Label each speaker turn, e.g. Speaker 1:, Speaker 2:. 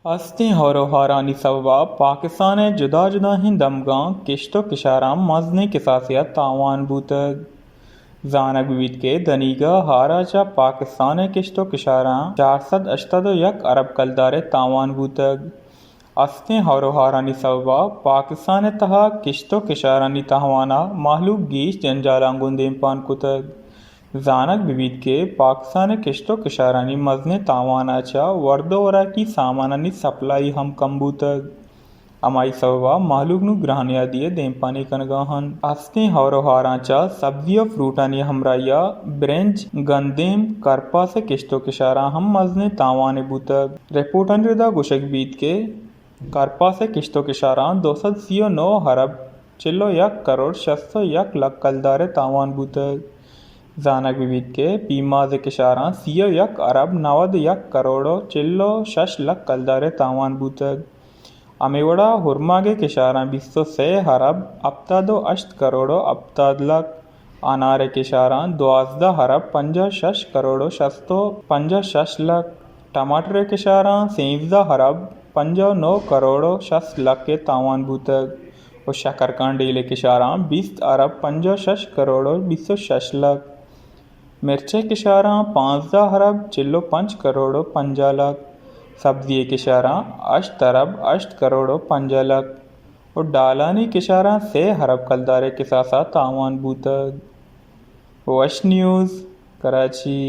Speaker 1: ہستی ہارانی سببا پاکستان جدا جدا ہندمگاں کشت و کشاراں مزنی کساسیت تاوان بوتگ زانگ بیت کے دنیگا ہارا چا پاکستان کشت و کشاراں 481 ارب کلدار تاوان بوتگ ہستی ہارانی سببا پاکستان تہا کشت و کشارانی تہوانا محلوب گیش جنجالاں گندیم پان کتگ زانگ بیت کے پاکستان کشت و کشارانی مزنی تاوانا چا ورد و وراکی سامانانی سپلائی ہم کم بوتگ امائی سببا محلوب نو گرہنیا دیے دیم پانی کنگاہن ہستی ہاراں چا سبزی و فروٹانی ہمراہیا برنج گندیم کرپا سے کشت و کشاراں ہم مزنی تاوانے بوتگ رپورٹن ردا گوشک بیت کے کرپا سے کشت و کشاراں 239 ارب 41 کروڑ 601 لاکھ کلدار تاوان بوتگ زانگ بیت کے پیماز کشاراں 31 ارب 91 کروڑ 46 لاکھ کلدار تاوان بوتگ امی وڑا ہرماگے کشاراں 23 ارب 78 کروڑ 70 لاکھ انار کشاراں 12 ارب 56 کروڑ 655 لاکھ ٹماٹر کشاراں 13 ارب 59 کروڑ 60 لاکھ کے تاوان بوتگ و شکرکانڈیل کشاراں 20 ارب 65 کروڑ 206 لاکھ مرچے کشاراں 15 ارب 45 کروڑ 50 لاکھ سبزی کشاراں 8 ارب 8 کروڑ 50 لاکھ اور ڈالانی کشاراں 3 ارب کلدار کساسا تاوان بوتگ وش نیوز کراچی